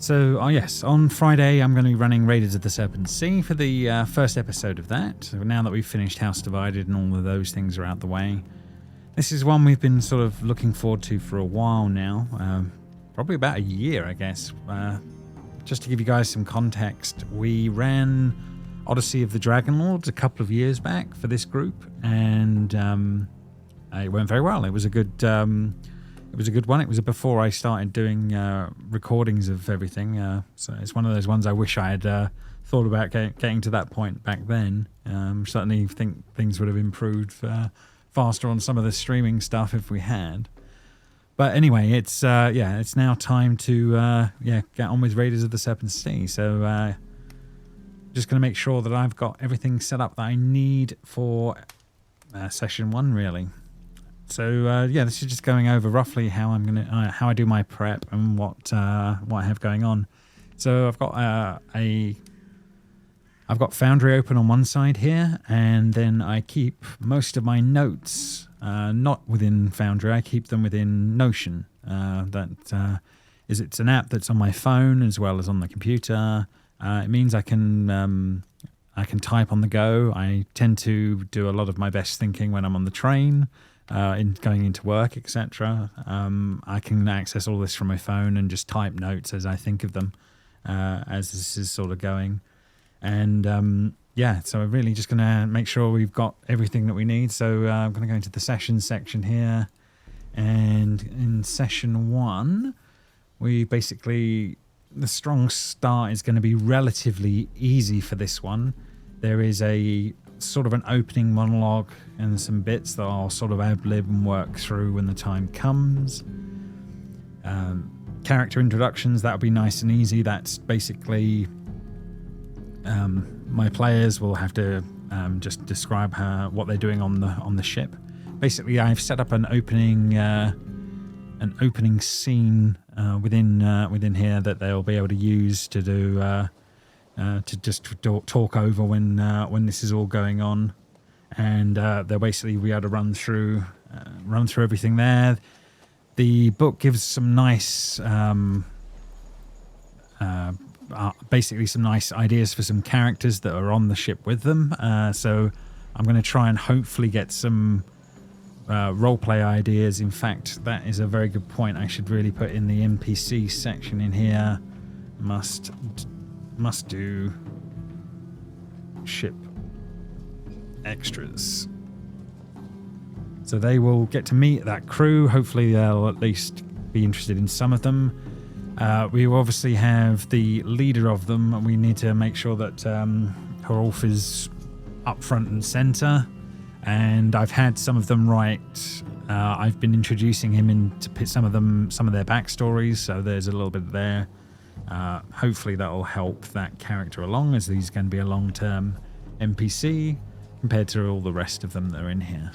So, yes, on Friday I'm going to be running Raiders of the Serpent Sea for the first episode of that. So now that we've finished House Divided and all of those things are out the way, this is one we've been sort of looking forward to for a while now. Probably about a year, I guess. Just to give you guys some context, we ran Odyssey of the Dragonlords a couple of years back for this group, and it went very well. It was a good one. It was before I started doing recordings of everything, so it's one of those ones I wish I had thought about getting to that point back then. Certainly think things would have improved faster on some of the streaming stuff if we had. But anyway, it's now time to get on with Raiders of the Serpent Sea. So just going to make sure that I've got everything set up that I need for session 1, really. So this is just going over roughly how I do my prep and what I have going on. So I've got Foundry open on one side here, and then I keep most of my notes not within Foundry. I keep them within Notion. It's an app that's on my phone as well as on the computer. It means I can type on the go. I tend to do a lot of my best thinking when I'm on the train. Going into work, etc. I can access all this from my phone and just type notes as I think of them as this is sort of going. And so we're really just going to make sure we've got everything that we need. So I'm going to go into the sessions section here. And in session 1, the strong start is going to be relatively easy for this one. There is a sort of an opening monologue and some bits that I'll sort of ad-lib and work through when the time comes. Character introductions, that'll be nice and easy. That's basically my players will have to just describe what they're doing on the ship. Basically, I've set up an opening scene within here that they'll be able to use to do to just talk over when this is all going on, and they'll basically be able to run through everything there. The book gives some nice basically some nice ideas for some characters that are on the ship with them. So I'm going to try and hopefully get some roleplay ideas. In fact, that is a very good point. I should really put in the NPC section in here. Must do ship extras. So they will get to meet that crew. Hopefully they'll at least be interested in some of them. We obviously have the leader of them. We need to make sure that Hrolf is up front and center. And I've had some of them write. I've been introducing him into some of their backstories. So there's a little bit there. Hopefully that will help that character along, as he's going to be a long-term NPC compared to all the rest of them that are in here.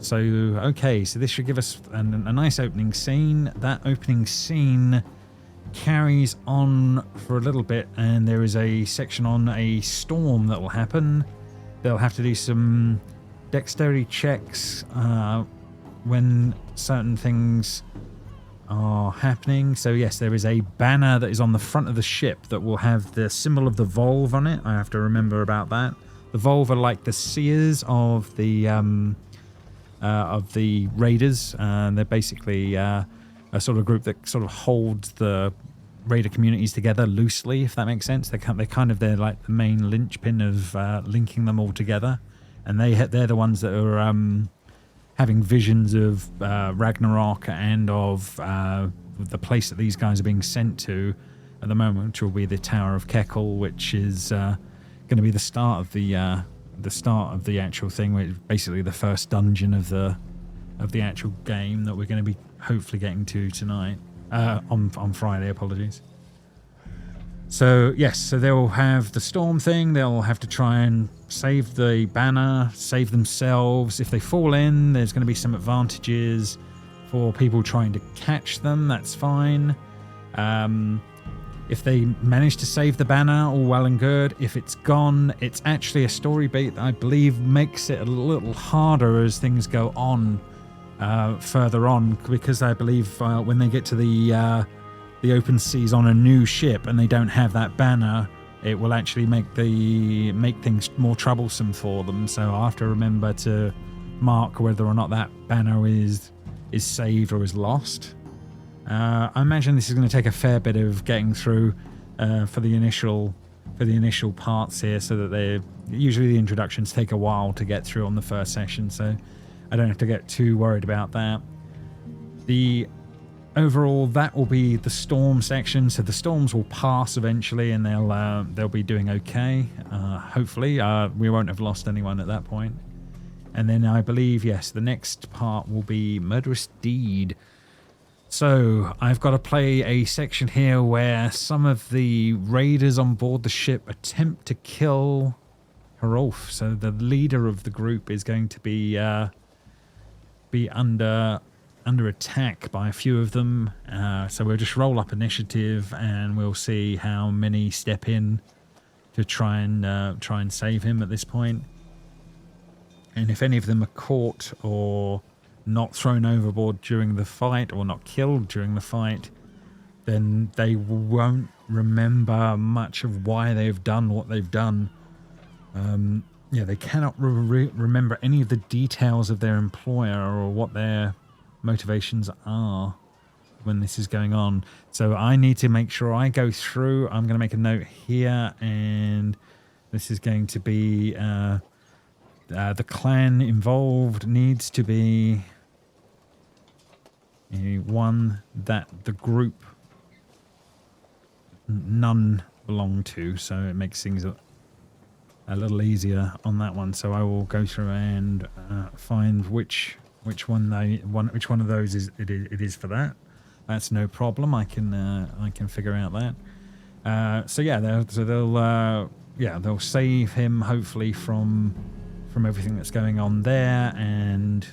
So, okay, so this should give us a nice opening scene. That opening scene carries on for a little bit, and there is a section on a storm that will happen. They'll have to do some dexterity checks when certain things are happening. So yes, there is a banner that is on the front of the ship that will have the symbol of the Volve on it. I have to remember about that. The Volve are like the seers of the raiders. They're basically a sort of group that sort of holds the raider communities together loosely, if that makes sense. They're like the main linchpin of linking them all together, and they're the ones that are having visions of Ragnarok and of the place that these guys are being sent to at the moment, which will be the Tower of Kekel, which is going to be the start of the actual thing, which is basically the first dungeon of the actual game that we're going to be hopefully getting to tonight on Friday. Apologies. So yes, so they'll have the storm thing. They'll have to try and save the banner, save themselves. If they fall in, there's going to be some advantages for people trying to catch them. That's fine. If they manage to save the banner, all well and good. If it's gone, it's actually a story beat that I believe makes it a little harder as things go on further on, because I believe when they get to the the open seas on a new ship and they don't have that banner, it will actually make things more troublesome for them. So I have to remember to mark whether or not that banner is saved or is lost. I imagine this is going to take a fair bit of getting through for the initial parts here, so that usually the introductions take a while to get through on the first session, so I don't have to get too worried about that. The overall, that will be the storm section, so the storms will pass eventually and they'll be doing okay, hopefully. We won't have lost anyone at that point. And then I believe, yes, the next part will be Murderous Deed. So I've got to play a section here where some of the raiders on board the ship attempt to kill Herolf. So the leader of the group is going to be under attack by a few of them. So we'll just roll up initiative and we'll see how many step in to try and save him at this point. And if any of them are caught or not thrown overboard during the fight or not killed during the fight, then they won't remember much of why they've done what they've done. They cannot remember any of the details of their employer or what their motivations are when this is going on. So I need to make sure I go through. I'm going to make a note here, and this is going to be the clan involved needs to be one that the group none belong to, so it makes things a little easier on that one. So I will go through and find which one of those it is for that. That's no problem. I can figure out that. They'll save him hopefully from everything that's going on there, and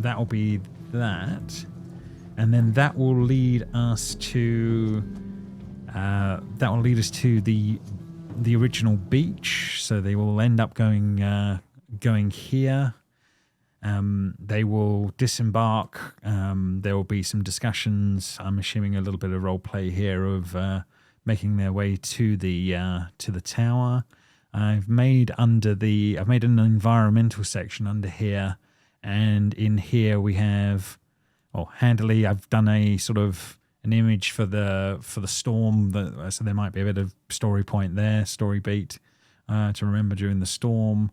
that will be that. And then that will lead us to the original beach. So they will end up going here. They will disembark. There will be some discussions. I'm assuming a little bit of role play here of making their way to the tower. I've made an environmental section under here, and in here we have, handily, I've done a sort of an image for the storm, so there might be a bit of story point there, story beat to remember during the storm.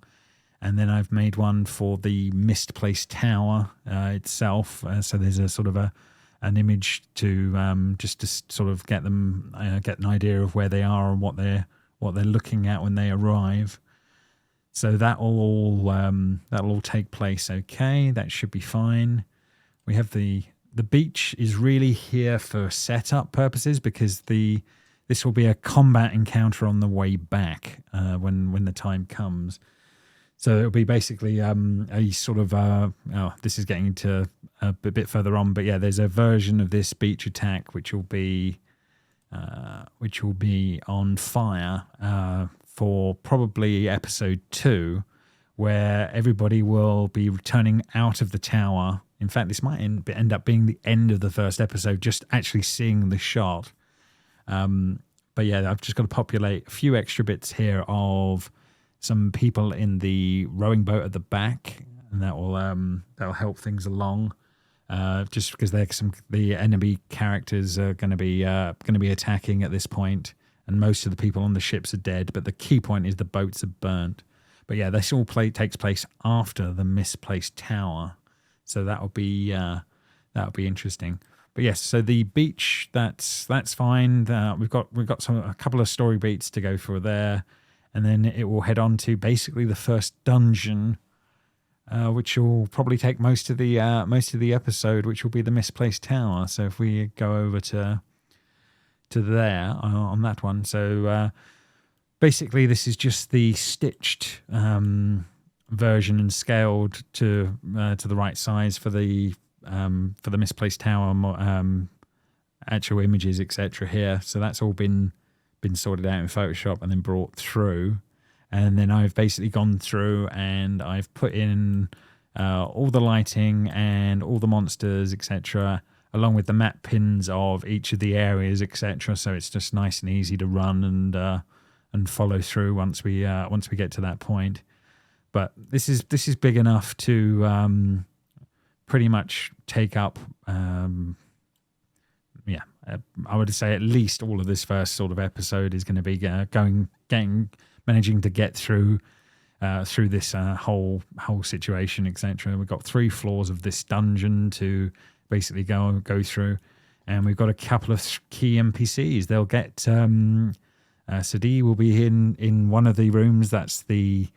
And then I've made one for the misplaced tower itself, so there's a sort of an image to just to sort of get them get an idea of where they are and what they're looking at when they arrive. So that'll all take place okay. That should be fine. We have the beach is really here for setup purposes, because this will be a combat encounter on the way back when the time comes. So it'll be basically a sort of this is getting into a bit further on, but yeah, there's a version of this beach attack which will be on fire for probably episode 2, where everybody will be returning out of the tower. In fact, this might end up being the end of the first episode, just actually seeing the shot. But yeah, I've just got to populate a few extra bits here of some people in the rowing boat at the back, and that'll help things along. Just because the enemy characters are going to be attacking at this point, and most of the people on the ships are dead. But the key point is the boats are burnt. But yeah, this all takes place after the misplaced tower, so that'll be interesting. But yes, so the beach, that's fine. We've got a couple of story beats to go for there, and then it will head on to basically the first dungeon, which will probably take most of the episode, which will be the misplaced tower. So if we go over to there on that one, so basically this is just the stitched version and scaled to the right size for the misplaced tower, actual images, etc. here. So that's all been sorted out in Photoshop and then brought through. And then I've basically gone through and I've put in all the lighting and all the monsters, etc. along with the map pins of each of the areas, etc. So it's just nice and easy to run and follow through once we get to that point. But this is big enough to pretty much take up, I would say at least all of this first sort of episode is going to be managing to get through this whole situation, etc. We've got 3 floors of this dungeon to basically go through, and we've got a couple of key NPCs. They'll get Sadie will be in one of the rooms. That's the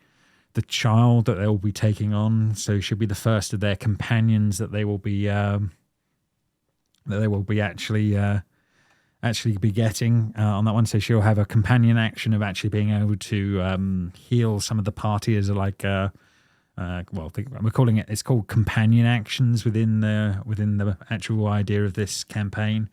child that they'll be taking on. So she'll be the first of their companions that they will be actually be getting on that one. So she'll have a companion action of actually being able to heal some of the party as like we're calling it's called companion actions within the actual idea of this campaign.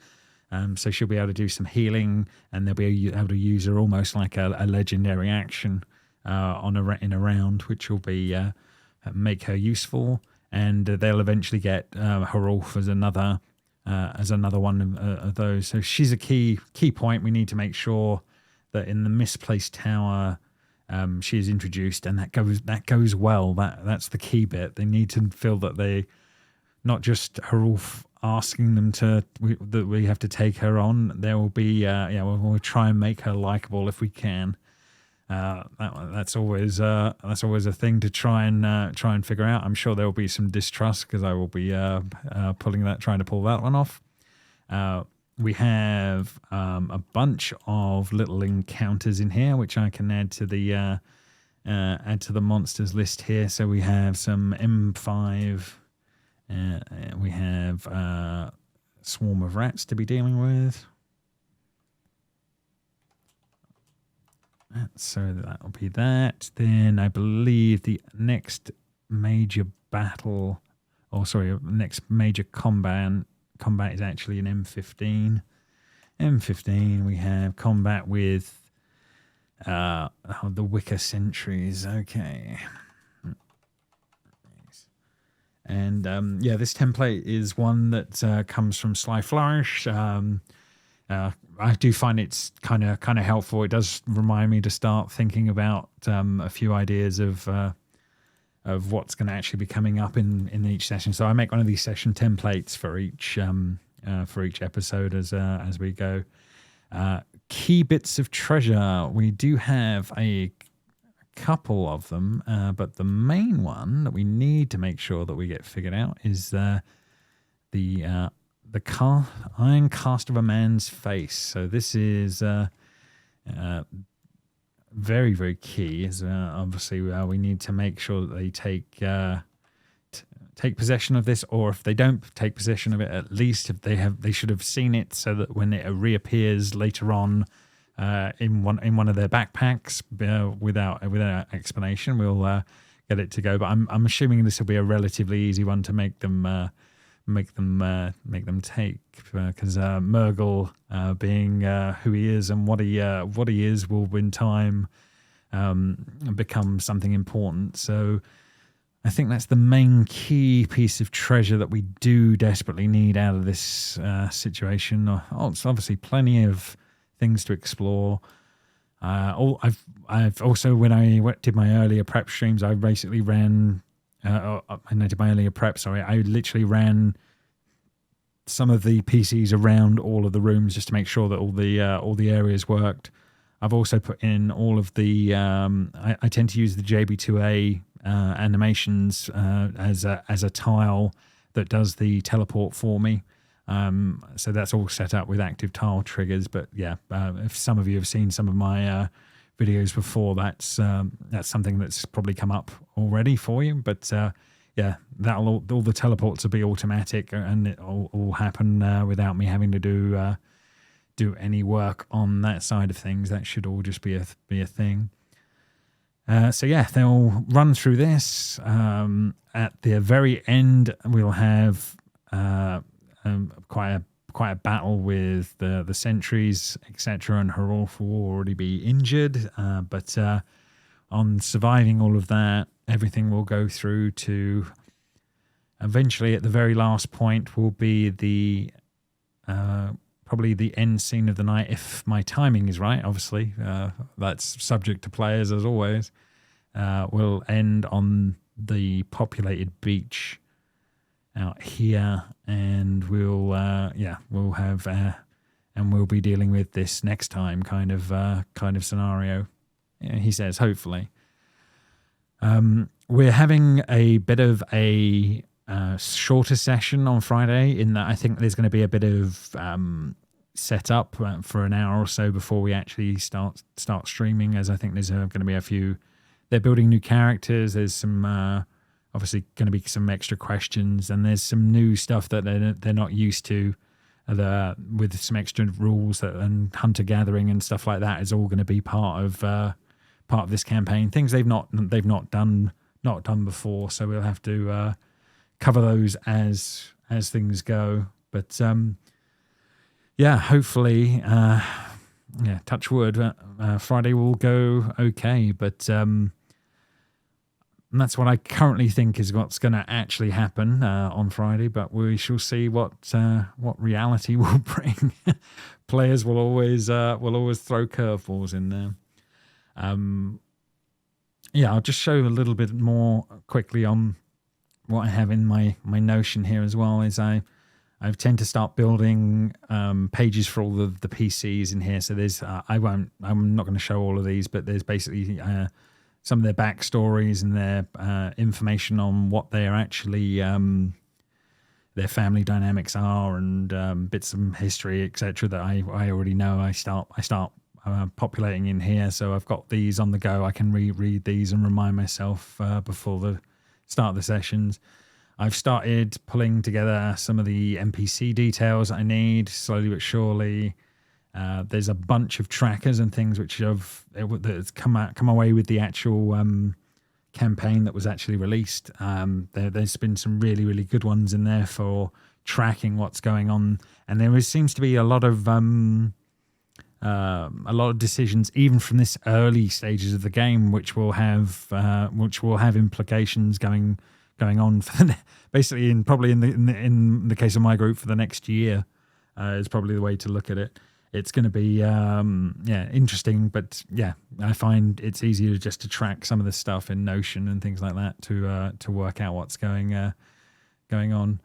So she'll be able to do some healing, and they'll be able to use her almost like a legendary action in a round, which will be make her useful. And they'll eventually get Harolf as another one of those. So she's a key point. We need to make sure that in the misplaced tower she is introduced, and that goes well. That's the key bit. They need to feel that they not just Harolf asking them that we have to take her on. There will be we'll try and make her likable if we can. That's always a thing to try and figure out. I'm sure there will be some distrust because I will be trying to pull that one off. We have a bunch of little encounters in here which I can add to the monsters list here. So we have some M5. We have a swarm of rats to be dealing with. So that'll be that. Then I believe the next major battle, next major combat is actually an M15. M15, we have combat with the Wicker Sentries. Okay. And this template is one that comes from Sly Flourish. I do find it's kind of helpful. It does remind me to start thinking about a few ideas of what's going to actually be coming up in each session. So I make one of these session templates for each episode as we go. Key bits of treasure. We do have a couple of them, but the main one that we need to make sure that we get figured out is the iron cast of a man's face. So this is very, very key. Obviously, we need to make sure that they take possession of this, or if they don't take possession of it, at least if they should have seen it, so that when it reappears later on in one of their backpacks without explanation, we'll get it to go. But I'm assuming this will be a relatively easy one to make them take, because Murgle, being who he is and what he is, will in time become something important. So I think that's the main key piece of treasure that we do desperately need out of this situation. It's obviously plenty of things to explore. I've also, when I did my earlier prep streams, I basically ran. I did my earlier prep. Sorry, I literally ran some of the PCs around all of the rooms just to make sure that all the areas worked. I've also put in all of the. I tend to use the JB2A animations as a tile that does the teleport for me. So that's all set up with active tile triggers. But yeah, if some of you have seen some of my videos before, that's something that's probably come up already for you. But yeah, all the teleports will be automatic, and it all happen without me having to do any work on that side of things. That should all just be a thing. So yeah, they'll run through this. At the very end, we'll have quite a battle with the sentries, etc. And Harolf will already be injured, but on surviving all of that, everything will go through to Eventually, at the very last point, will be the probably the end scene of the night, if my timing is right. Obviously, that's subject to players as always. Will end on the populated beach out here, and we'll have and we'll be dealing with this next time kind of scenario. Yeah, he says, hopefully. We're having a bit of a shorter session on Friday, in that I think there's going to be a bit of set up for an hour or so before we actually start streaming, as I think there's going to be a few. They're building new characters. There's some obviously going to be some extra questions, and there's some new stuff that they're not used to. With some extra rules and hunter gathering and stuff like that is all going to be part of this campaign. Things they've not done before, so we'll have to cover those as things go. But hopefully, touch wood, Friday will go okay. But that's what I currently think is what's going to actually happen on Friday. But we shall see what reality will bring. Players will always throw curveballs in there. I'll just show a little bit more quickly on what I have in my Notion here as well. Is I tend to start building pages for all the PCs in here. So there's I'm not going to show all of these, but there's basically some of their backstories and their information on what they're actually their family dynamics are, and bits of history, etc. that I already know. I start populating in here, so I've got these on the go. I can reread these and remind myself before the start of the sessions. I've started pulling together some of the NPC details I need, slowly but surely. There's a bunch of trackers and things which that's come away with the actual campaign that was actually released. There's been some really, really good ones in there for tracking what's going on, and there seems to be a lot of decisions, even from this early stages of the game, which will have implications going on for basically in the case of my group for the next year. Is probably the way to look at it. It's going to be interesting, but I find it's easier just to track some of the stuff in Notion and things like that to work out what's going on.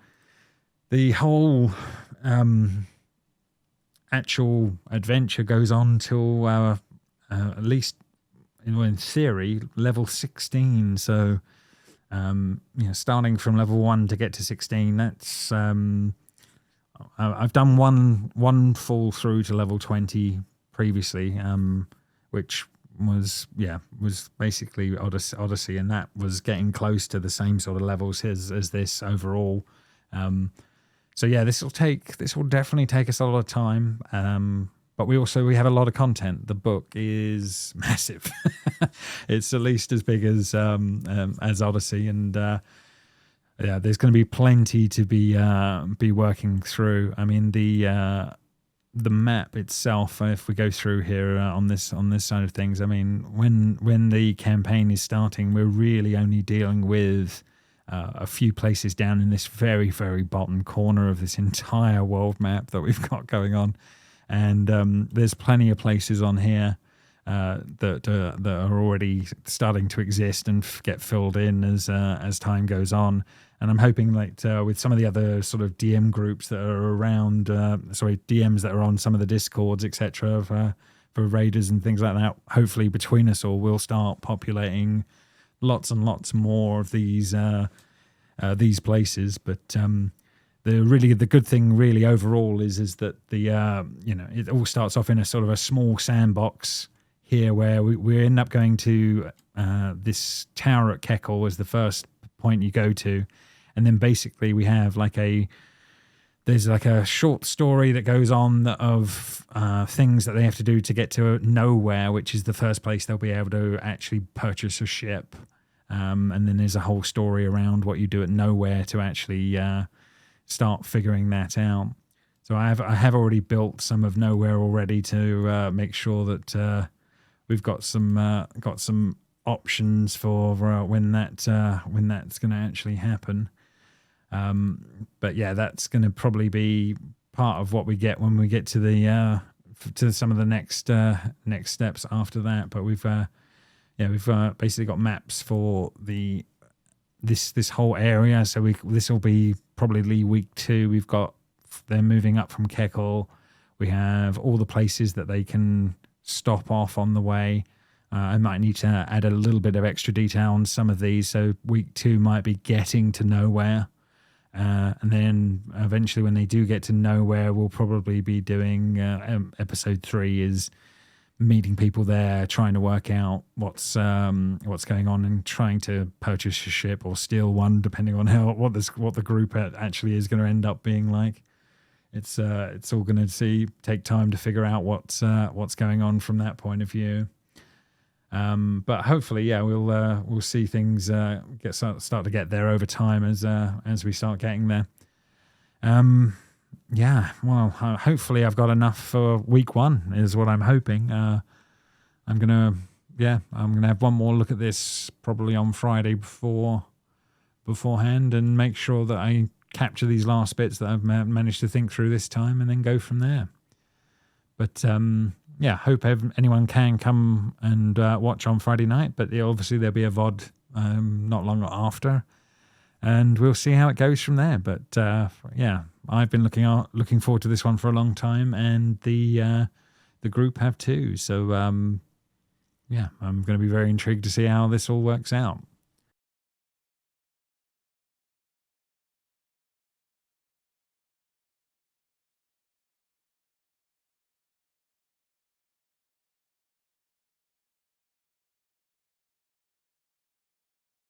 The whole actual adventure goes on till at least in theory level 16. So starting from level 1 to get to 16, that's I've done one fall through to level 20 previously, which was basically Odyssey, and that was getting close to the same sort of levels as this overall. This will definitely take us a lot of time. But we have a lot of content. The book is massive. It's at least as big as Odyssey, and there's going to be plenty to be working through. I mean, the map itself, if we go through here on this side of things, I mean, when the campaign is starting, we're really only dealing with a few places down in this very, very bottom corner of this entire world map that we've got going on. And there's plenty of places on here that are already starting to exist and get filled in as time goes on. And I'm hoping with some of the other sort of DM groups that are around, DMs that are on some of the Discords, etc., for raiders and things like that, hopefully between us all, we'll start populating lots and lots more of these places. But the good thing really overall is that it all starts off in a sort of a small sandbox here, where we end up going to this tower at Keckle as the first point you go to, and then basically we have there's a short story that goes on of things that they have to do to get to Nowhere, which is the first place they'll be able to actually purchase a ship, and then there's a whole story around what you do at Nowhere to actually start figuring that out. So I have already built some of Nowhere already to make sure that we've got some options for when that's going to actually happen. But yeah, that's going to probably be part of what we get when we get to the to some of the next steps after that. But we've basically got maps for this whole area. So this will be probably week 2. They're moving up from Keckle. We have all the places that they can stop off on the way. I might need to add a little bit of extra detail on some of these. So week 2 might be getting to nowhere. And then eventually when they do get to nowhere, we'll probably be doing episode 3 is meeting people there, trying to work out what's going on and trying to purchase a ship or steal one, depending on what the group actually is going to end up being like. It's all going to take time to figure out what's going on from that point of view. But hopefully, yeah, we'll see things start to get there over time as we start getting there. Yeah, well, hopefully I've got enough for week 1 is what I'm hoping. I'm gonna have one more look at this probably on Friday beforehand and make sure that I capture these last bits that I've managed to think through this time and then go from there. But yeah, hope anyone can come and watch on Friday night. But obviously there'll be a VOD not long after, and we'll see how it goes from there. But yeah, I've been looking forward to this one for a long time, and the group have too. So yeah, I'm going to be very intrigued to see how this all works out.